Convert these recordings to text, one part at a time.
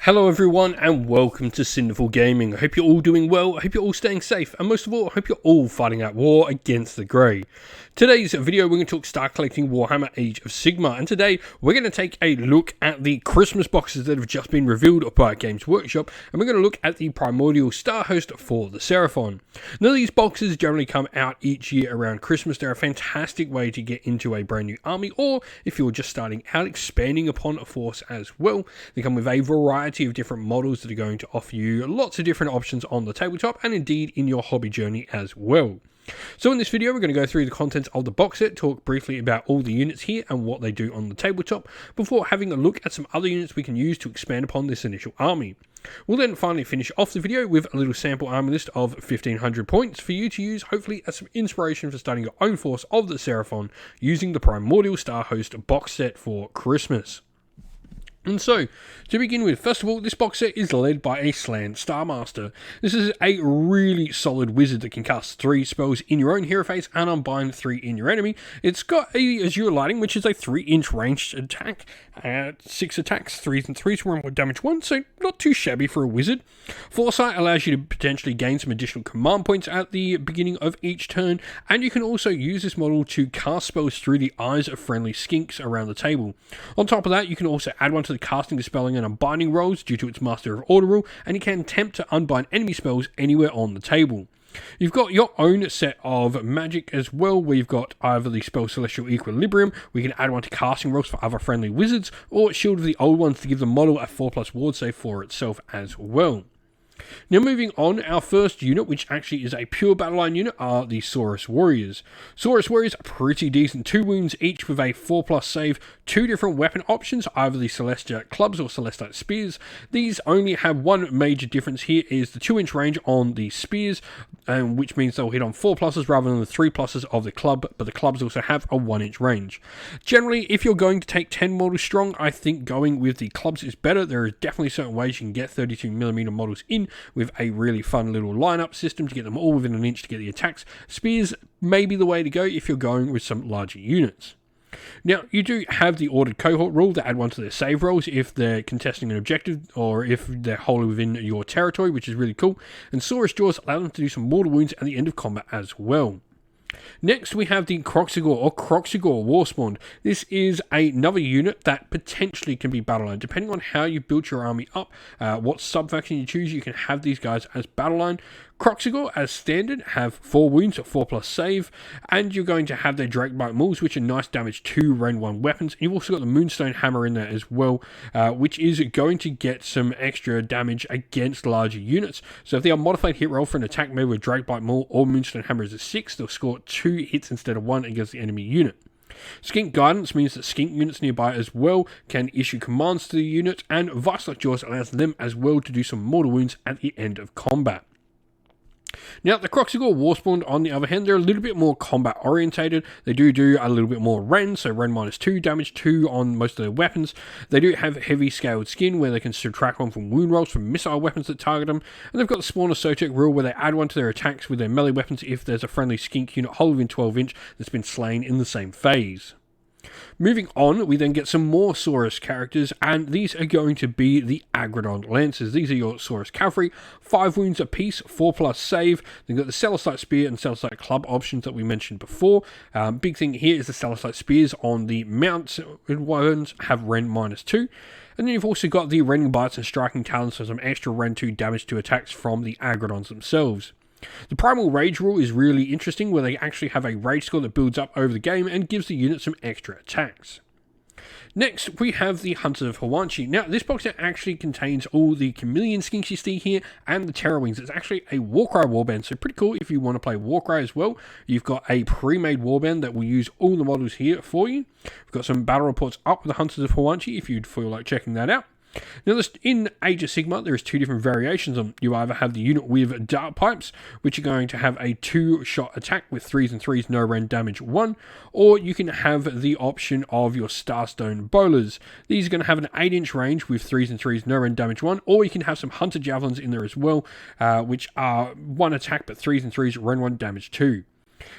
Hello everyone and welcome to Cinderful Gaming. I hope you're all doing well, I hope you're all staying safe, and most of all, I hope you're all fighting out war against the Grey. Today's video we're going to talk Star Collecting Warhammer Age of Sigmar, and today we're going to take a look at the Christmas boxes that have just been revealed by Games Workshop, and we're going to look at the Primordial Starhost for the Seraphon. Now these boxes generally come out each year around Christmas. They're a fantastic way to get into a brand new army, or if you're just starting out expanding upon a force as well. They come with a variety of different models that are going to offer you lots of different options on the tabletop and indeed in your hobby journey as well. So in this video we're going to go through the contents of the box set, talk briefly about all the units here and what they do on the tabletop, before having a look at some other units we can use to expand upon this initial army. We'll then finally finish off the video with a little sample army list of 1500 points for you to use, hopefully as some inspiration for starting your own force of the Seraphon using the Primordial Starhost box set for Christmas. And so, to begin with, first of all, this box set is led by a Slann Starmaster. This is a really solid wizard that can cast 3 spells in your own hero phase and unbind 3 in your enemy. It's got a Azure Lighting, which is a 3-inch ranged attack, 6 attacks, 3s and 3s, run with damage 1, so not too shabby for a wizard. Foresight allows you to potentially gain some additional command points at the beginning of each turn, and you can also use this model to cast spells through the eyes of friendly skinks around the table. On top of that, you can also add one to the casting, dispelling, and unbinding rolls due to its Master of Order rule, and you can attempt to unbind enemy spells anywhere on the table. You've got your own set of magic as well, where you've got either the spell Celestial Equilibrium, where you can add one to casting rolls for other friendly wizards, or Shield of the Old Ones to give the model a 4+ ward save for itself as well. Now moving on, our first unit, which actually is a pure battle line unit, are the Saurus Warriors. Saurus Warriors are pretty decent, 2 wounds each with a 4+ save, 2 different weapon options, either the Celestia Clubs or Celestite Spears. These only have one major difference here, is the 2-inch range on the Spears, which means they'll hit on 4+ rather than the 3+ of the Club, but the Clubs also have a 1-inch range. Generally, if you're going to take 10 models strong, I think going with the Clubs is better. There are definitely certain ways you can get 32mm models in with a really fun little lineup system to get them all within an inch to get the attacks. Spears may be the way to go if you're going with some larger units. Now, you do have the ordered cohort rule to add one to their save rolls if they're contesting an objective or if they're wholly within your territory, which is really cool. And Saurus Jaws allow them to do some mortal wounds at the end of combat as well. Next, we have the Kroxigor or Kroxigor Warspawned. This is another unit that potentially can be battle line. Depending on how you build your army up, what sub-faction you choose, you can have these guys as battle line. Kroxigor, as standard, have 4 wounds, a 4+ save, and you're going to have their Drakebite Mauls, which are nice damage 2 Ren 1 weapons. And you've also got the Moonstone Hammer in there as well, which is going to get some extra damage against larger units. So if they are modified hit roll for an attack made with Drakebite Maul or Moonstone Hammer is a 6, they'll score 2 hits instead of 1 against the enemy unit. Skink Guidance means that skink units nearby as well can issue commands to the unit, and Vice-Like Jaws allows them as well to do some mortal wounds at the end of combat. Now, the Kroxigor Warspawned, on the other hand, they're a little bit more combat orientated. They do a little bit more Ren, so Ren -2, damage 2 on most of their weapons. They do have heavy scaled skin, where they can subtract 1 from wound rolls from missile weapons that target them. And they've got the Spawner Sotek rule, where they add 1 to their attacks with their melee weapons if there's a friendly skink unit whole within 12-inch that's been slain in the same phase. Moving on, we then get some more Saurus characters, and these are going to be the Aggradon Lancers. These are your Saurus Cavalry, 5 wounds apiece, 4+ save. They've got the Celestite Spear and Celestite Club options that we mentioned before. Big thing here is the Celestite Spears on the mounts ones have Ren -2. And then you've also got the Rending Bites and Striking Talons for some extra Ren 2 damage to attacks from the Aggradons themselves. The Primal Rage rule is really interesting, where they actually have a rage score that builds up over the game and gives the unit some extra attacks. Next, we have the Hunters of Huanchi. Now, this box set actually contains all the Chameleon skinks you see here and the Terror Wings. It's actually a Warcry warband, so pretty cool if you want to play Warcry as well. You've got a pre-made warband that will use all the models here for you. We've got some battle reports up with the Hunters of Huanchi if you'd feel like checking that out. Now, in Age of Sigmar, there is 2 different variations on. You either have the unit with Dart Pipes, which are going to have a 2-shot attack with 3s and 3s, no Ren damage 1, or you can have the option of your Starstone Bowlers. These are going to have an 8-inch range with 3s and 3s, no Ren damage 1, or you can have some Hunter Javelins in there as well, which are 1 attack but 3s and 3s, Ren 1 damage 2.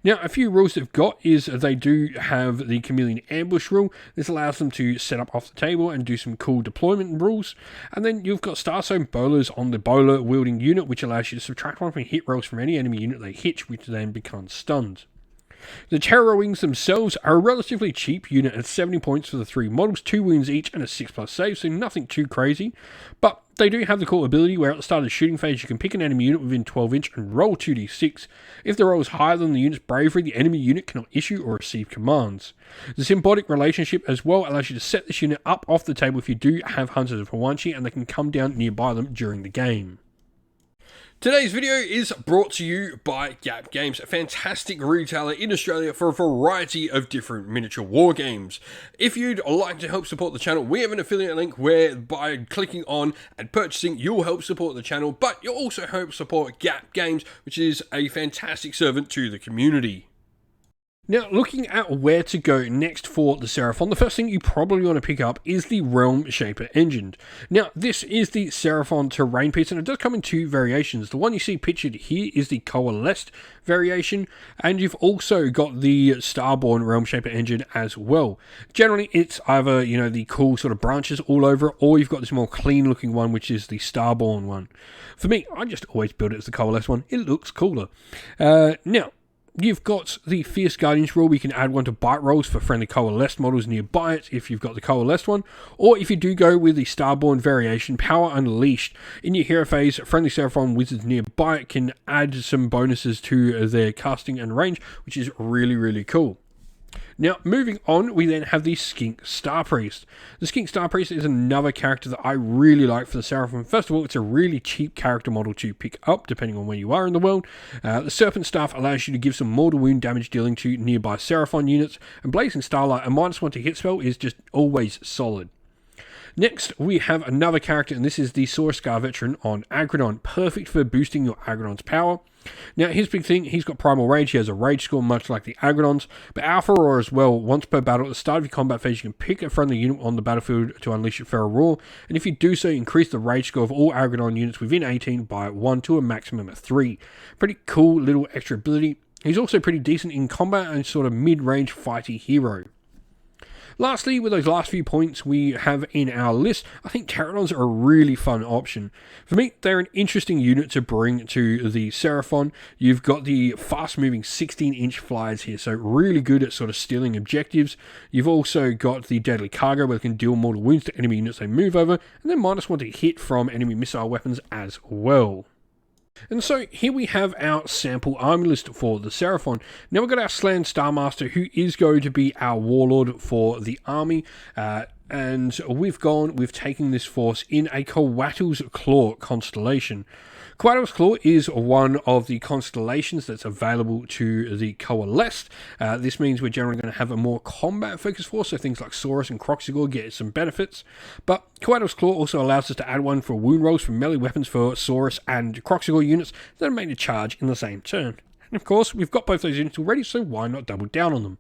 Now, a few rules they've got is they do have the Chameleon Ambush rule. This allows them to set up off the table and do some cool deployment rules. And then you've got Starstone Bowlers on the bowler wielding unit, which allows you to subtract 1 from hit rolls from any enemy unit they hit, which then becomes stunned. The Terror Wings themselves are a relatively cheap unit at 70 points for the 3 models, 2 wounds each and a 6+ save, so nothing too crazy. But they do have the cool ability where at the start of the shooting phase you can pick an enemy unit within 12 inch and roll 2d6. If the roll is higher than the unit's bravery, the enemy unit cannot issue or receive commands. The symbiotic relationship as well allows you to set this unit up off the table if you do have Hunters of Huanchi, and they can come down nearby them during the game. Today's video is brought to you by Gap Games, a fantastic retailer in Australia for a variety of different miniature war games. If you'd like to help support the channel, we have an affiliate link where by clicking on and purchasing, you'll help support the channel, but you'll also help support Gap Games, which is a fantastic servant to the community. Now, looking at where to go next for the Seraphon, the first thing you probably want to pick up is the Realm Shaper engine. Now, this is the Seraphon terrain piece, and it does come in 2 variations. The one you see pictured here is the Coalesced variation, and you've also got the Starborn Realm Shaper engine as well. Generally, it's either, the cool sort of branches all over it, or you've got this more clean looking one, which is the Starborn one. For me, I just always build it as the Coalesced one. It looks cooler. Now, you've got the Fierce Guardians rule. We can add 1 to bite rolls for friendly Coalesced models nearby it if you've got the Coalesced one. Or if you do go with the Starborn variation, Power Unleashed, in your hero phase, friendly Seraphon wizards nearby it can add some bonuses to their casting and range, which is really, really cool. Now, moving on, we then have the Skink Starpriest. The Skink Starpriest is another character that I really like for the Seraphon. First of all, it's a really cheap character model to pick up, depending on where you are in the world. The Serpent Staff allows you to give some mortal wound damage dealing to nearby Seraphon units, and Blazing Starlight, a -1 to hit spell, is just always solid. Next, we have another character, and this is the Saurus Veteran on Aggradon, perfect for boosting your Aggradon's power. Now, his big thing, he's got Primal Rage, he has a Rage score much like the Aggradons, but Alpha Roar as well. Once per battle, at the start of your combat phase, you can pick a friendly unit on the battlefield to unleash your Feral Roar, and if you do so, increase the Rage score of all Aggradon units within 18 by 1 to a maximum of 3. Pretty cool little extra ability. He's also pretty decent in combat and sort of mid-range fighty hero. Lastly, with those last few points we have in our list, I think Pterodons are a really fun option. For me, they're an interesting unit to bring to the Seraphon. You've got the fast-moving 16-inch flyers here, so really good at sort of stealing objectives. You've also got the Deadly Cargo, where they can deal mortal wounds to enemy units they move over, and then -1 to hit from enemy missile weapons as well. And so here we have our sample army list for the Seraphon. Now we've got our Slann Starmaster, who is going to be our warlord for the army. And we've taken this force in a Coatl's Claw constellation. Coatl's Claw is one of the constellations that's available to the Coalesced. This means we're generally going to have a more combat-focused force, so things like Saurus and Kroxigor get some benefits. But Coatl's Claw also allows us to add 1 for wound rolls from melee weapons for Saurus and Kroxigor units that are made to charge in the same turn. And of course, we've got both those units already, so why not double down on them?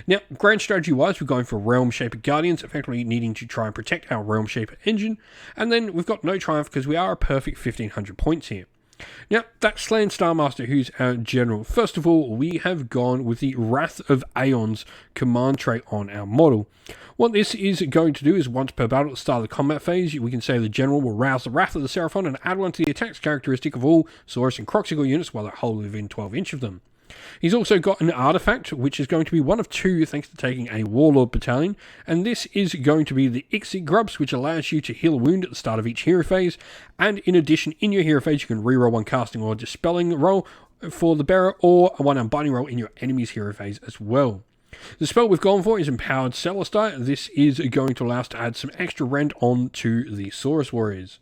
Now, grand strategy-wise, we're going for Realm Shaper Guardians, effectively needing to try and protect our Realm Shaper engine. And then we've got no Triumph because we are a perfect 1500 points here. Now, that's Slann Starmaster, who's our general. First of all, we have gone with the Wrath of Aeons command trait on our model. What this is going to do is once per battle at the start of the combat phase, we can say the general will rouse the Wrath of the Seraphon and add 1 to the attacks characteristic of all Saurus and Kroxigor units while they're wholly within 12 inch of them. He's also got an artifact, which is going to be 1 of 2 thanks to taking a Warlord Battalion, and this is going to be the Ixi Grubs, which allows you to heal a wound at the start of each hero phase, and in addition, in your hero phase, you can reroll 1 casting or dispelling roll for the bearer, or 1 unbinding roll in your enemy's hero phase as well. The spell we've gone for is Empowered Celestai. This is going to allow us to add some extra rend on to the Saurus Warriors.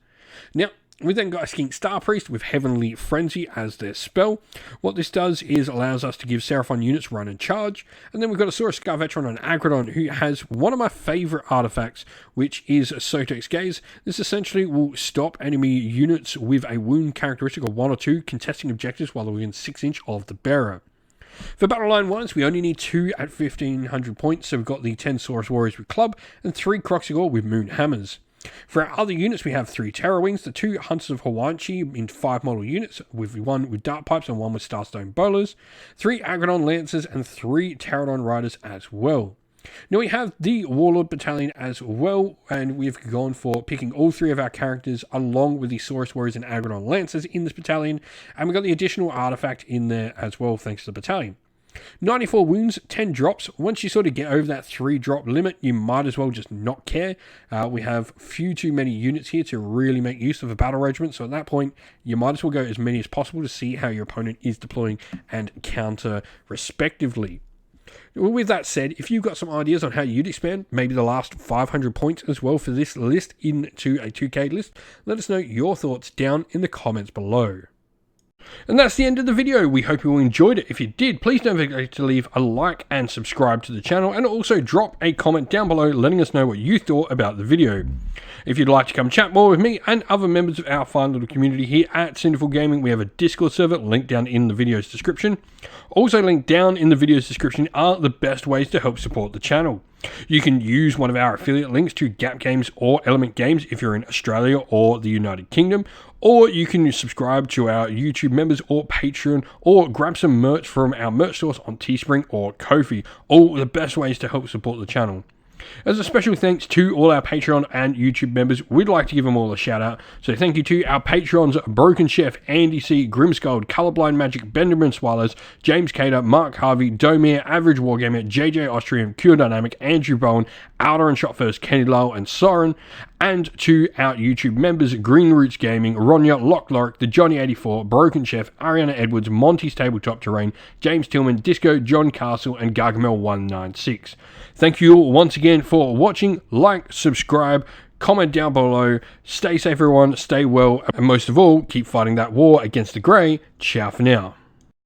Now, we then got a Skink Starpriest with Heavenly Frenzy as their spell. What this does is allows us to give Seraphon units run and charge. And then we've got a Saurus Veteran on Aggradon who has one of my favourite artifacts, which is Sotek's Gaze. This essentially will stop enemy units with a wound characteristic of 1 or 2 contesting objectives while they're within 6 inch of the bearer. For battle line wise, we only need 2 at 1500 points, so we've got the 10 Saurus Warriors with Club and 3 Kroxigor with Moon Hammers. For our other units, we have 3 Terror Wings, the 2 Hunters of Huanchi in 5 model units, with 1 with Dart Pipes and 1 with Starstone Bowlers, 3 Aggradon Lancers, and 3 Pterodon Riders as well. Now we have the Warlord Battalion as well, and we've gone for picking all 3 of our characters along with the Saurus Warriors and Aggradon Lancers in this battalion, and we got the additional artifact in there as well thanks to the battalion. 94 wounds, 10 drops. Once you sort of get over that 3 drop limit, you might as well just not care. We have few too many units here to really make use of a battle regiment, so at that point, you might as well go as many as possible to see how your opponent is deploying and counter respectively. With that said, if you've got some ideas on how you'd expand maybe the last 500 points as well for this list into a 2K list, let us know your thoughts down in the comments below. And that's the end of the video. We hope you all enjoyed it. If you did, please don't forget to leave a like and subscribe to the channel, and also drop a comment down below letting us know what you thought about the video. If you'd like to come chat more with me and other members of our fine little community here at Sinful Gaming, we have a Discord server linked down in the video's description. Also linked down in the video's description are the best ways to help support the channel. You can use one of our affiliate links to Gap Games or Element Games if you're in Australia or the United Kingdom, or you can subscribe to our YouTube members or Patreon, or grab some merch from our merch stores on Teespring or Ko-fi. All the best ways to help support the channel. As a special thanks to all our Patreon and YouTube members, we'd like to give them all a shout out. So thank you to our Patrons: Broken Chef, Andy C, Grimscold, Colorblind Magic, Benjamin Swallows, James Cater, Mark Harvey, Domir, Average Wargamer, JJ Austrian, Cure Dynamic, Andrew Bowen, Outer and Shot First, Kenny Lowell, and Soren. And to our YouTube members: Green Roots Gaming, Ronya, Lock Lorick, the Johnny84, Broken Chef, Ariana Edwards, Monty's Tabletop Terrain, James Tillman, Disco, John Castle, and Gargamel196. Thank you all once again for watching. Like, subscribe, comment down below. Stay safe everyone, stay well, and most of all, keep fighting that war against the Grey. Ciao for now.